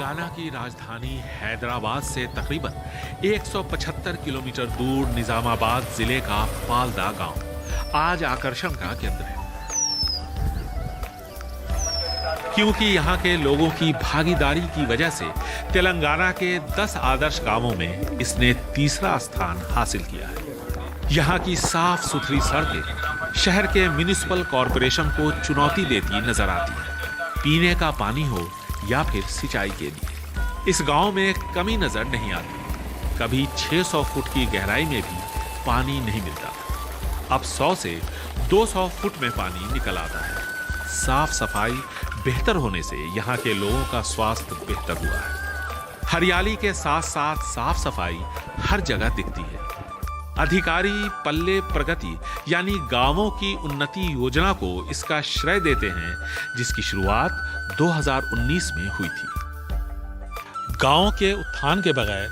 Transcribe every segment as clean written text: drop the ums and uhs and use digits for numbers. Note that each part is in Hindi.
तेलंगाना की राजधानी हैदराबाद से तकरीबन 175 किलोमीटर दूर निजामाबाद जिले का पालदा गांव आज आकर्षण का केंद्र है, क्योंकि यहां के लोगों की भागीदारी की वजह से तेलंगाना के 10 आदर्श गांवों में इसने तीसरा स्थान हासिल किया है। यहां की साफ सुथरी सड़कें शहर के म्युनिसिपल कॉरपोरेशन को चुनौती देती नजर आती है, पीने का पानी हो या फिर सिंचाई के लिए। इस गांव में कमी नजर नहीं आती। कभी 600 फुट की गहराई में भी पानी नहीं मिलता, अब 100 से 200 फुट में पानी निकल आता है। साफ सफाई बेहतर होने से यहाँ के लोगों का स्वास्थ्य बेहतर हुआ है। हरियाली के साथ साथ साफ सफाई हर जगह दिखती है। अधिकारी पल्ले प्रगति यानी गांवों की उन्नति योजना को इसका श्रेय देते हैं, जिसकी शुरुआत 2019 में हुई थी। गांव के उत्थान के बगैर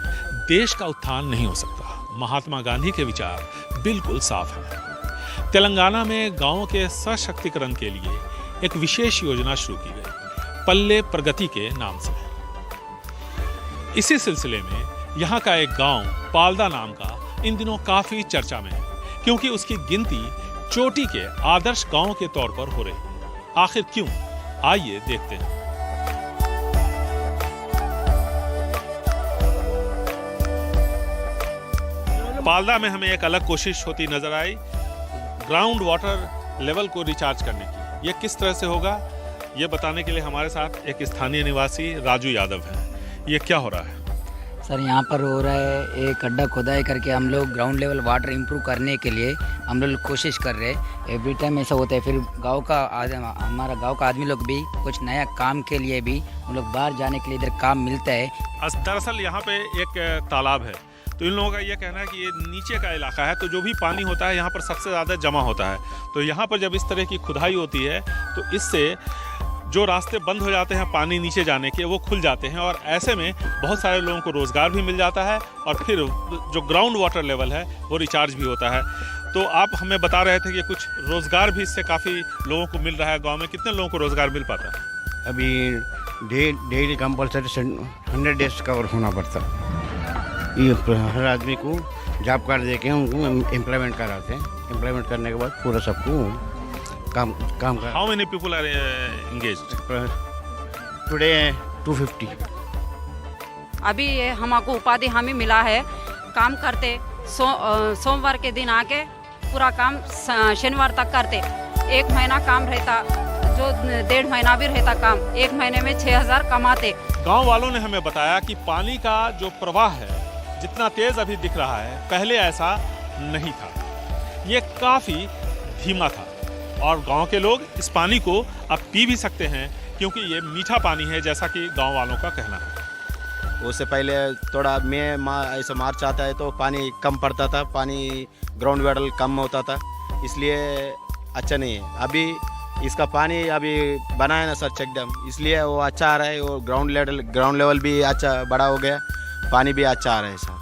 देश का उत्थान नहीं हो सकता। महात्मा गांधी के विचार बिल्कुल साफ हैं। तेलंगाना में गांवों के सशक्तिकरण के लिए एक विशेष योजना शुरू की गई, पल्ले प्रगति के नाम से। इसी सिलसिले में यहाँ का एक गांव पालदा नाम का इन दिनों काफी चर्चा में है, क्योंकि उसकी गिनती चोटी के आदर्श गांव के तौर पर हो रही है। आखिर क्यों, आइए देखते हैं। पालदा में हमें एक अलग कोशिश होती नजर आई, ग्राउंड वाटर लेवल को रिचार्ज करने की। ये किस तरह से होगा, ये बताने के लिए हमारे साथ एक स्थानीय निवासी राजू यादव हैं। ये क्या हो रहा है? सर, यहाँ पर हो रहा है एक गड्ढा खोदाई करके हम लोग ग्राउंड लेवल वाटर इम्प्रूव करने के लिए हम लोग कोशिश कर रहे हैं। एवरी टाइम ऐसा होता है। फिर हमारा गांव का आदमी लोग भी कुछ नया काम के लिए भी हम लोग बाहर जाने के लिए इधर काम मिलता है। दरअसल यहाँ पे एक तालाब है, तो इन लोगों का ये कहना है कि ये नीचे का इलाका है, तो जो भी पानी होता है यहाँ पर सबसे ज़्यादा जमा होता है। तो यहाँ पर जब इस तरह की खुदाई होती है तो इससे जो रास्ते बंद हो जाते हैं पानी नीचे जाने के, वो खुल जाते हैं, और ऐसे में बहुत सारे लोगों को रोज़गार भी मिल जाता है और फिर जो ग्राउंड वाटर लेवल है वो रिचार्ज भी होता है। तो आप हमें बता रहे थे कि कुछ रोज़गार भी इससे काफ़ी लोगों को मिल रहा है। गांव में कितने लोगों को रोज़गार मिल पाता है? अभी डेली कंपलसरी 100 डेज कवर होना पड़ता। ये हर आदमी को जॉब कार्ड देके उनको एम्प्लॉयमेंट कराते हैं। एम्प्लॉयमेंट करने के बाद पूरा सबको काम कर। How many people are engaged? Today 250। अभी ये हमको उपाधि हामी मिला है, काम करते सोमवार के दिन आके पूरा काम शनिवार तक करते। 1 महीना काम रहता, जो 1.5 महीना भी रहता काम, 1 महीने में 6000 कमाते। गांव वालों ने हमें बताया कि पानी का जो प्रवाह है जितना तेज अभी दिख रहा है, पहले ऐसा नहीं था। ये काफी धीमा था और गांव के लोग इस पानी को अब पी भी सकते हैं, क्योंकि ये मीठा पानी है, जैसा कि गांव वालों का कहना है। उससे पहले थोड़ा ऐसा मार्च आता है तो पानी कम पड़ता था, पानी ग्राउंड वाटर कम होता था, इसलिए अच्छा नहीं है। अभी इसका पानी अभी बनाया ना सर चेक डैम, इसलिए वो अच्छा आ रहा है। वो ग्राउंड लेवल भी अच्छा बड़ा हो गया, पानी भी अच्छा आ रहा है सर।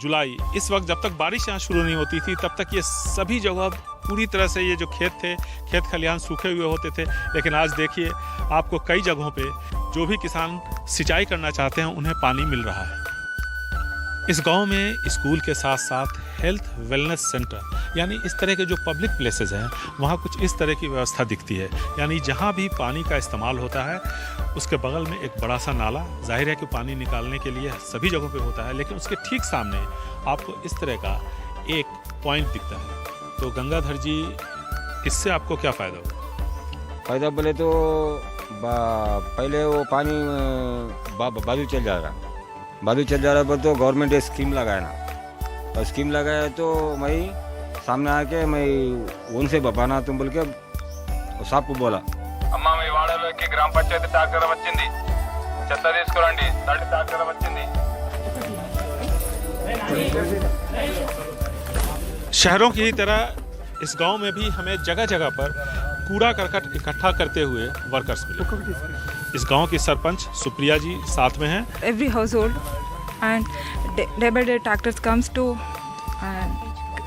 जुलाई, इस वक्त जब तक बारिश यहाँ शुरू नहीं होती थी तब तक ये सभी जगह पूरी तरह से ये जो खेत खलिहान सूखे हुए होते थे, लेकिन आज देखिए आपको कई जगहों पे जो भी किसान सिंचाई करना चाहते हैं उन्हें पानी मिल रहा है। इस गांव में स्कूल के साथ साथ हेल्थ वेलनेस सेंटर यानी इस तरह के जो पब्लिक प्लेसेस हैं वहाँ कुछ इस तरह की व्यवस्था दिखती है। यानी जहाँ भी पानी का इस्तेमाल होता है उसके बगल में एक बड़ा सा नाला, जाहिर है कि पानी निकालने के लिए सभी जगहों पे होता है, लेकिन उसके ठीक सामने आपको इस तरह का एक पॉइंट दिखता है। तो गंगाधर जी, इससे आपको क्या फ़ायदा हुआ? फ़ायदा बोले तो पहले वो पानी बाजू चल जा रहा पर तो गवर्नमेंट ने स्कीम लगाया ना, और स्कीम लगाया तो मैं सामने आके मैं उनसे बपाना तुम बोल के साहब को बोला, అమ్మ మీ వాడలోకి గ్రామ పంచాయతీ ట్రాక్టర్ వచ్చింది, చెత్త తీసుకురండి, తడి ట్రాక్టర్ వచ్చింది। शहरों की ही तरह इस गांव में भी हमें जगह जगह पर कूड़ा करकट इकट्ठा करते हुए वर्कर्स मिले। इस गांव की सरपंच सुप्रिया जी साथ में हैं। Every household and day by day tractors comes to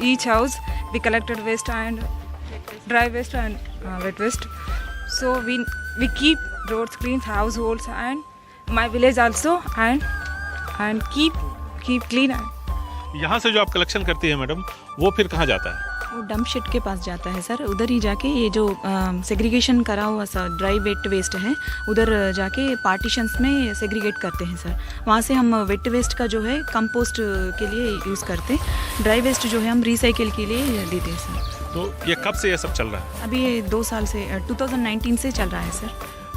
each house. We collected waste and dry waste and wet waste. So we keep roads clean, households, and my village also, and keep clean. यहाँ से जो आप कलेक्शन करती है मैडम, वो फिर कहाँ जाता है? वो डंप शिट के पास जाता है सर, उधर ही जाके ये जो सेग्रीगेशन करा हुआ सा ड्राई वेट वेस्ट है, उधर जाके पार्टीशंस में सेग्रीगेट करते हैं सर। वहाँ से हम वेट वेस्ट का जो है कंपोस्ट के लिए यूज़ करते हैं, ड्राई वेस्ट जो है हम रिसाइकिल के लिए देते हैं सर। तो ये कब से ये सब चल रहा है? अभी ये 2 साल से 2019 से चल रहा है सर।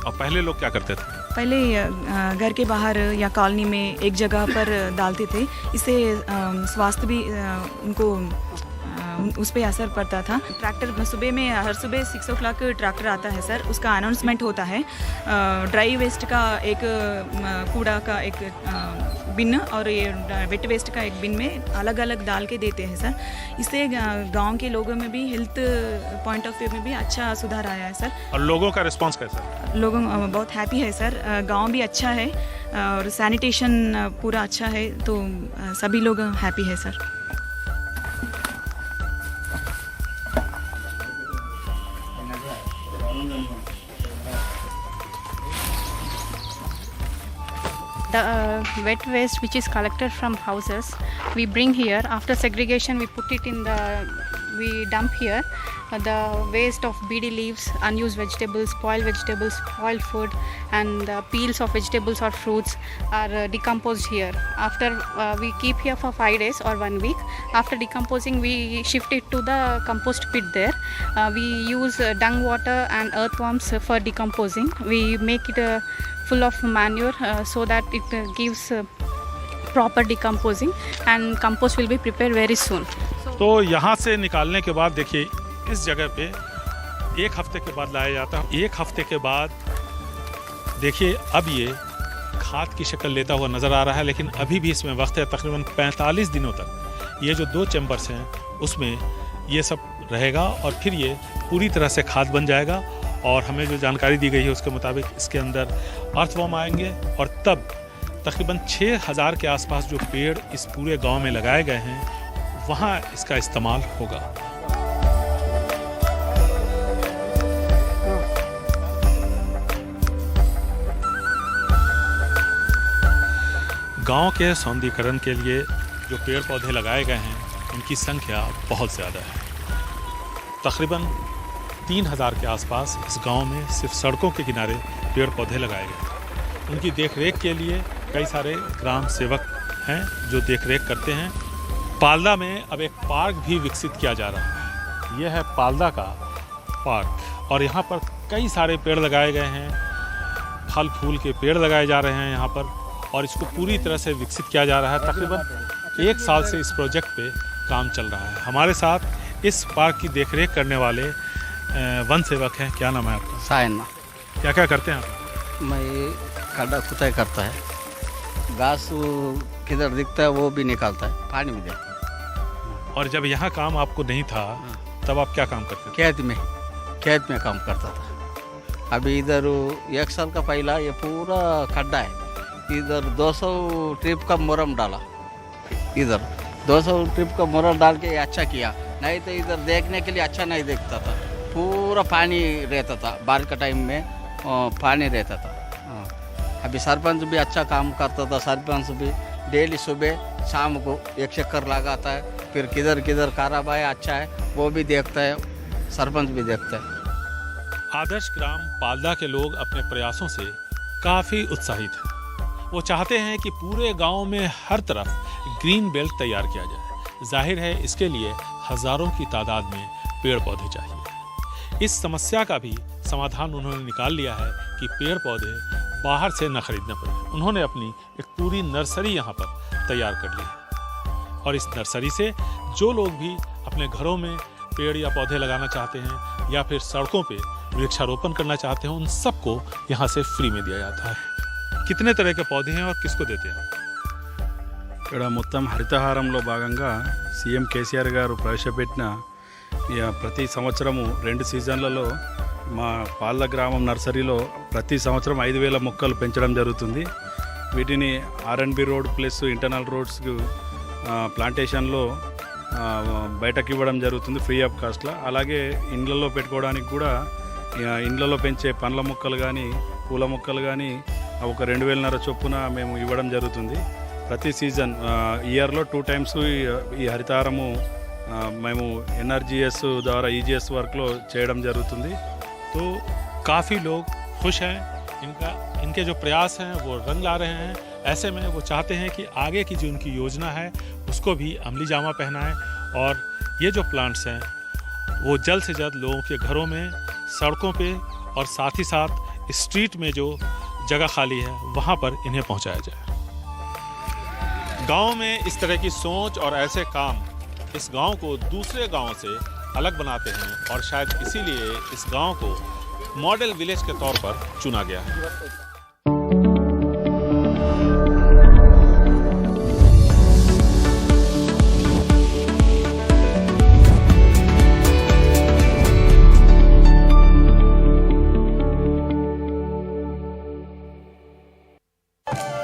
और पहले लोग क्या करते थे? पहले घर के बाहर या कॉलोनी में एक जगह पर डालते थे, इससे स्वास्थ्य भी उनको उस पर असर पड़ता था। ट्रैक्टर सुबह में हर सुबह 6 o'clock ट्रैक्टर आता है सर, उसका अनाउंसमेंट होता है। ड्राई वेस्ट का एक कूड़ा का एक बिन और ये वेट वेस्ट का एक बिन में अलग अलग डाल के देते हैं सर। इससे गांव के लोगों में भी हेल्थ पॉइंट ऑफ व्यू में भी अच्छा सुधार आया है सर। और लोगों का रिस्पांस कैसा है? लोग बहुत हैप्पी है सर, गांव भी अच्छा है और सैनिटेशन पूरा अच्छा है, तो सभी लोग हैप्पी है sir. The wet waste which is collected from houses, we bring here. After segregation, we put it in we dump here. The waste of BD leaves, unused vegetables, spoiled food, and the peels of vegetables or fruits are decomposed here. After we keep here for 5 days or 1 week. After decomposing, we shift it to the compost pit there. We use dung water and earthworms for decomposing. We make it full of manure so that it gives proper decomposing, and compost will be prepared very soon. तो यहाँ से निकालने के बाद देखिए इस जगह पे 1 हफ्ते के बाद लाया जाता है। 1 हफ्ते के बाद देखिए अब ये खाद की शक्ल लेता हुआ नज़र आ रहा है, लेकिन अभी भी इसमें वक्त है। तकरीबन 45 दिनों तक ये जो 2 चैम्बर्स हैं उसमें ये सब रहेगा और फिर ये पूरी तरह से खाद बन जाएगा। और हमें जो जानकारी दी गई है उसके मुताबिक इसके अंदर अर्थवॉर्म आएंगे और तब तकरीबन 6000 के आसपास जो पेड़ इस पूरे गांव में लगाए गए हैं वहाँ इसका इस्तेमाल होगा। गांव के सौंदर्यीकरण के लिए जो पेड़ पौधे लगाए गए हैं उनकी संख्या बहुत ज़्यादा है। तकरीबन 3000 के आसपास इस गांव में सिर्फ सड़कों के किनारे पेड़ पौधे लगाए गए। उनकी देखरेख के लिए कई सारे ग्राम सेवक हैं जो देखरेख करते हैं। पाल्दा में अब एक पार्क भी विकसित किया जा रहा है। यह है पाल्दा का पार्क और यहाँ पर कई सारे पेड़ लगाए गए हैं, फल फूल के पेड़ लगाए जा रहे हैं यहाँ पर, और इसको पूरी तरह से विकसित किया जा रहा है। तकरीबन 1 साल से इस प्रोजेक्ट पे काम चल रहा है। हमारे साथ इस पार्क की देखरेख करने वाले वन सेवक हैं। क्या नाम है आपका? सायना। क्या क्या करते हैं आप? मैं खड्डा खुदाई करता है, घास किधर दिखता है वो भी निकालता है, पानी भी देता है। और जब यहाँ काम आपको नहीं था तब आप क्या काम करते थे? खेत में काम करता था। अभी इधर 1 साल का पहला ये पूरा खड्डा है, इधर 200 ट्रिप का मुरम डाला, इधर 200 ट्रिप का मुरम डाल के अच्छा किया। नहीं तो इधर देखने के लिए अच्छा नहीं दिखता था, पूरा पानी रहता था, बारिश का टाइम में पानी रहता था। अभी सरपंच भी अच्छा काम करता था, सरपंच भी डेली सुबह शाम को 1 चक्कर लगाता है, फिर किधर किधर काराबाई अच्छा है वो भी देखता है, सरपंच भी देखता है। आदर्श ग्राम पाल्दा के लोग अपने प्रयासों से काफ़ी उत्साहित हैं। वो चाहते हैं कि पूरे गांव में हर तरफ ग्रीन बेल्ट तैयार किया जाए। जाहिर है इसके लिए हज़ारों की तादाद में पेड़ पौधे चाहिए। इस समस्या का भी समाधान उन्होंने निकाल लिया है कि पेड़ पौधे बाहर से न खरीदने पड़े। उन्होंने अपनी एक पूरी नर्सरी यहाँ पर तैयार कर ली है और इस नर्सरी से जो लोग भी अपने घरों में पेड़ या पौधे लगाना चाहते हैं या फिर सड़कों पे वृक्षारोपण करना चाहते हैं उन सबको यहाँ से फ्री में दिया जाता है। कितने तरह के पौधे हैं और किसको देते हैं? ఇక్కడ మొత్తం హరితహారంలో భాగంగా సీఎం కేసీఆర్ గారు ప్రవేశపెట్టిన ప్రతి సంవత్సరము 2 సీజన్లలో మా పాల్ద గ్రామం నర్సరీలో ప్రతి సంవత్సరం 5000 మొక్కలు పెంచడం జరుగుతుంది. వీటిని R&B road plus internal roads ప్లాంటేషన్లో బయటకు ఇవ్వడం జరుగుతుంది ఫ్రీ ఆఫ్ కాస్ట్లో. అలాగే ఇండ్లలో పెట్టుకోవడానికి కూడా ఇండ్లలో పెంచే పండ్ల మొక్కలు కానీ పూల మొక్కలు కానీ ఒక 2,500 చొప్పున మేము ఇవ్వడం జరుగుతుంది. ప్రతి సీజన్ ఇయర్లో 2 టైమ్స్ ఈ హరితహారము మేము NRGS ద్వారా EGS वर्क చేయడం జరుగుతుంది. तो काफ़ी लोग खुश हैं, इनके जो प्रयास हैं वो रंग ला रहे हैं. ऐसे में वो चाहते हैं कि आगे की जो उनकी योजना है उसको भी अमली जामा पहनाएं और ये जो प्लांट्स हैं वो जल्द से जल्द लोगों के घरों में, सड़कों पे और साथ ही साथ स्ट्रीट में जो जगह खाली है वहाँ पर इन्हें पहुँचाया जाए. गांव में इस तरह की सोच और ऐसे काम इस गांव को दूसरे गांव से अलग बनाते हैं और शायद इसीलिए इस गांव को मॉडल विलेज के तौर पर चुना गया है.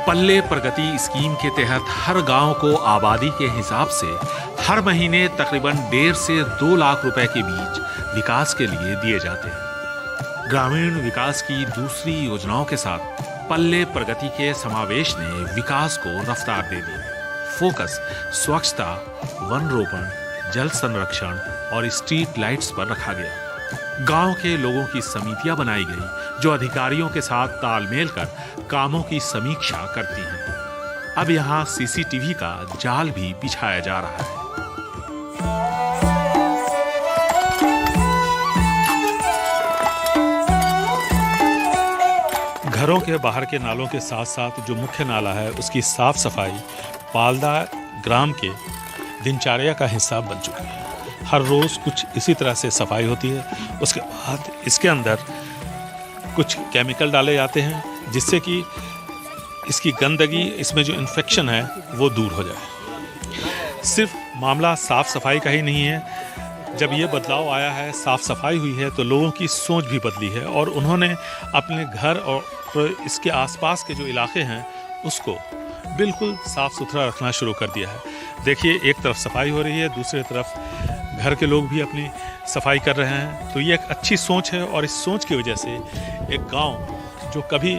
पल्ले प्रगति स्कीम के तहत हर गांव को आबादी के हिसाब से हर महीने तकरीबन 1.5 से 2 लाख रुपए के बीच विकास के लिए दिए जाते हैं. ग्रामीण विकास की दूसरी योजनाओं के साथ पल्ले प्रगति के समावेश ने विकास को रफ्तार दे दी. फोकस स्वच्छता, वन रोपण, जल संरक्षण और स्ट्रीट लाइट्स पर रखा गया. गांव के लोगों की समितियां बनाई गई जो अधिकारियों के साथ तालमेल कर कामों की समीक्षा करती हैं. अब यहाँ CCTV का जाल भी बिछाया जा रहा है. घरों के बाहर के नालों के साथ साथ जो मुख्य नाला है उसकी साफ सफाई पालदा ग्राम के दिनचर्या का हिस्सा बन चुकी है. हर रोज़ कुछ इसी तरह से सफाई होती है. उसके बाद इसके अंदर कुछ केमिकल डाले जाते हैं जिससे कि इसकी गंदगी, इसमें जो इन्फेक्शन है वो दूर हो जाए. सिर्फ मामला साफ़ सफाई का ही नहीं है. जब ये बदलाव आया है, साफ़ सफाई हुई है, तो लोगों की सोच भी बदली है और उन्होंने अपने घर और इसके आसपास के जो इलाके हैं उसको बिल्कुल साफ़ सुथरा रखना शुरू कर दिया है. देखिए, एक तरफ सफाई हो रही है, दूसरी तरफ घर के लोग भी अपनी सफाई कर रहे हैं. तो ये एक अच्छी सोच है और इस सोच की वजह से एक गांव जो कभी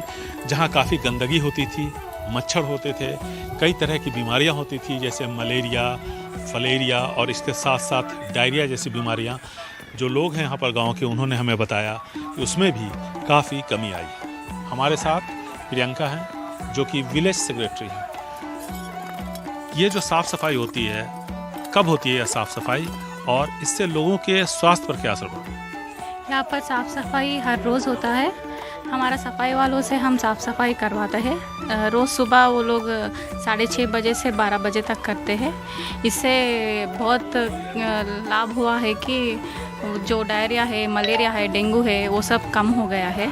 जहां काफ़ी गंदगी होती थी, मच्छर होते थे, कई तरह की बीमारियां होती थी जैसे मलेरिया, फलेरिया और इसके साथ साथ डायरिया जैसी बीमारियां, जो लोग हैं यहाँ पर गांव के उन्होंने हमें बताया कि उसमें भी काफ़ी कमी आई. हमारे साथ प्रियंका हैं जो कि विलेज सेक्रेटरी हैं. ये जो साफ़ सफाई होती है, कब होती है यह साफ़ सफाई और इससे लोगों के स्वास्थ्य पर क्या असर पड़ता है? यहाँ पर साफ़ सफाई हर रोज़ होता है. हमारा सफाई वालों से हम साफ़ सफाई करवाते हैं. रोज़ सुबह वो लोग 6:30 बजे से 12 बजे तक करते हैं. इससे बहुत लाभ हुआ है कि जो डायरिया है, मलेरिया है, डेंगू है, वो सब कम हो गया है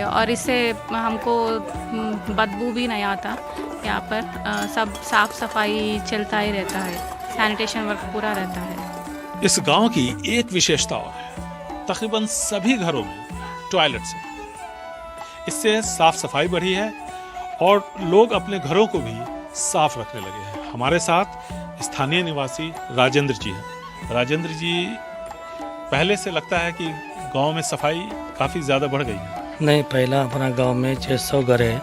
और इससे हमको बदबू भी नहीं आता. यहाँ पर सब साफ़ सफाई चलता ही रहता है. सैनिटेशन वर्क पूरा रहता है. इस गांव की एक विशेषता और है, तकरीबन सभी घरों में टॉयलेट्स हैं. इससे साफ सफाई बढ़ी है और लोग अपने घरों को भी साफ रखने लगे हैं. हमारे साथ स्थानीय निवासी राजेंद्र जी हैं. राजेंद्र जी, पहले से लगता है कि गांव में सफाई काफ़ी ज़्यादा बढ़ गई है. नहीं, पहला अपना गांव में 600 घर है,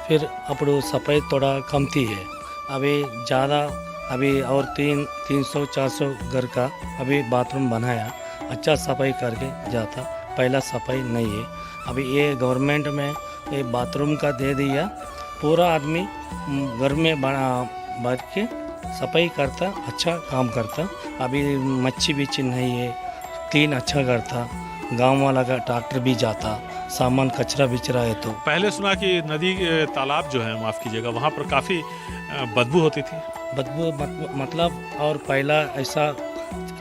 फिर अपनी सफाई थोड़ा कम थी है. अभी ज़्यादा, अभी और 300-400 घर का अभी बाथरूम बनाया, अच्छा सफाई करके जाता. पहला सफाई नहीं है. अभी ये गवर्नमेंट में ये बाथरूम का दे दिया. पूरा आदमी घर में बैठ के सफाई करता, अच्छा काम करता. अभी मच्छी बिच्छी नहीं है, क्लीन अच्छा करता. गांव वाला का ट्रैक्टर भी जाता, सामान कचरा बिचरा है. तो पहले सुना कि नदी तालाब जो है, माफ़ कीजिएगा, वहाँ पर काफ़ी बदबू होती थी. बदबू मतलब, और पहला ऐसा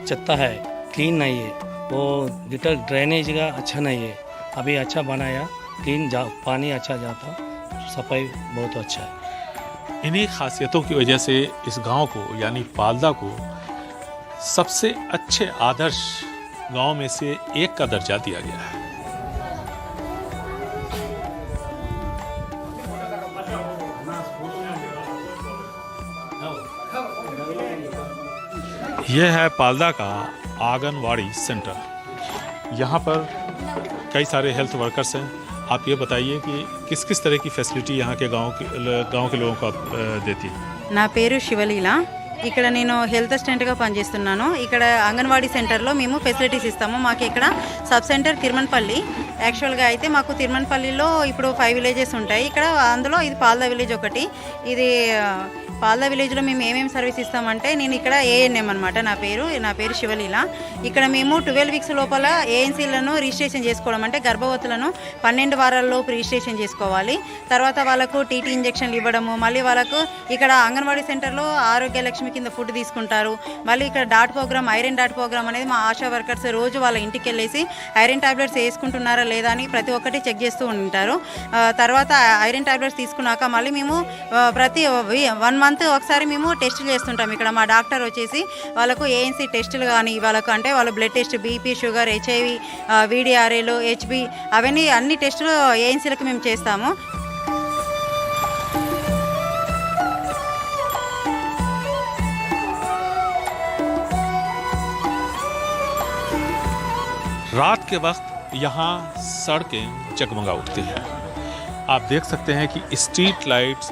चत्ता है, क्लीन नहीं है. वो गिटर ड्रेनेज का अच्छा नहीं है. अभी अच्छा बनाया, क्लीन पानी अच्छा जाता, सफाई बहुत अच्छा है. इन्हीं खासियतों की वजह से इस गांव को यानी पालदा को सबसे अच्छे आदर्श गांव में से एक का दर्जा दिया गया है. यह है पालदा का आंगनवाड़ी सेंटर. यहाँ पर कई सारे हेल्थ वर्कर्स हैं. आप ये बताइए कि किस किस तरह की फैसिलिटी यहाँ के गांव के लोगों को आप देती है? నా పేరు శివలీల. ఇక్కడ నేను హెల్త్ అసిస్టెంట్గా పనిచేస్తున్నాను. ఇక్కడ అంగన్వాడీ సెంటర్లో మేము ఫెసిలిటీస్ ఇస్తాము. మాకు ఇక్కడ సబ్ సెంటర్ తిరుమన్పల్లి. యాక్చువల్గా అయితే మాకు తిరుమన్పల్లిలో ఇప్పుడు 5 విలేజెస్ ఉంటాయి. ఇక్కడ అందులో ఇది పాల్దా విలేజ్ ఒకటి. ఇది పాల్దా విలేజ్లో మేము ఏమేమి సర్వీస్ ఇస్తామంటే, నేను ఇక్కడ ఏఎన్ఎం అనమాట. నా పేరు శివలీల. ఇక్కడ మేము 12 వీక్స్ లోపల ఏఎన్సీలను రిజిస్ట్రేషన్ చేసుకోవడం, అంటే గర్భవతులను 12 వారాల్లోపు రిజిస్ట్రేషన్ చేసుకోవాలి. తర్వాత వాళ్ళకు టీటీ ఇంజెక్షన్లు ఇవ్వడము, మళ్ళీ వాళ్ళకు ఇక్కడ అంగన్వాడీ సెంటర్లో ఆరోగ్య లక్ష్మి కింద ఫుడ్ తీసుకుంటారు. మళ్ళీ ఇక్కడ dot program, iron dot program అనేది మా ఆశా వర్కర్స్ రోజు వాళ్ళ ఇంటికి వెళ్ళేసి ఐరన్ టాబ్లెట్స్ వేసుకుంటున్నారా లేదా అని ప్రతి ఒక్కటి చెక్ చేస్తూ ఉంటారు. తర్వాత ఐరన్ టాబ్లెట్స్ తీసుకున్నాక మళ్ళీ మేము ప్రతి 1 మంత్ ఒకసారి మేము టెస్టులు చేస్తుంటాం. ఇక్కడ మా డాక్టర్ వచ్చేసి వాళ్ళకు ఏఎన్సీ టెస్టులు కానీ, వాళ్ళకు అంటే వాళ్ళ blood test, BP, sugar, HIV, వీడిఆర్ఏలు, హెచ్బి, అవన్నీ అన్ని టెస్టులు ఏఎన్సీలకు మేము చేస్తాము. रात के वक्त यहाँ सड़कें जगमगा उठती हैं। आप देख सकते हैं कि स्ट्रीट लाइट्स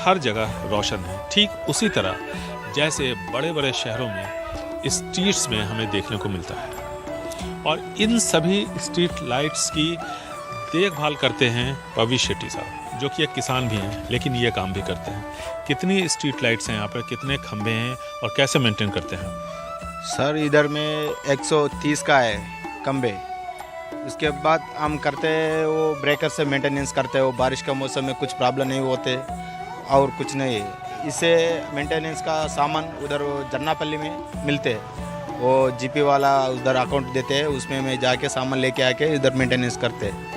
हर जगह रोशन है, ठीक उसी तरह जैसे बड़े बड़े शहरों में स्ट्रीट्स में हमें देखने को मिलता है। और इन सभी स्ट्रीट लाइट्स की देखभाल करते हैं पवी शेट्टी साहब, जो कि एक किसान भी हैं लेकिन ये काम भी करते हैं। कितनी स्ट्रीट लाइट्स हैं यहाँ पर, कितने खंभे हैं और कैसे मेंटेन करते हैं? सर इधर में 130 का है खंबे. उसके बाद हम करते हैं वो ब्रेकर से मेंटेनेंस करते हैं. वो बारिश का मौसम में कुछ प्रॉब्लम नहीं होते और कुछ नहीं. इससे मेंटेनेंस का सामान उधर जन्नापल्ली में मिलते हैं. वो जीपी वाला उधर अकाउंट देते हैं, उसमें मैं जाके सामान लेके आके इधर मेंटेनेंस करते हैं.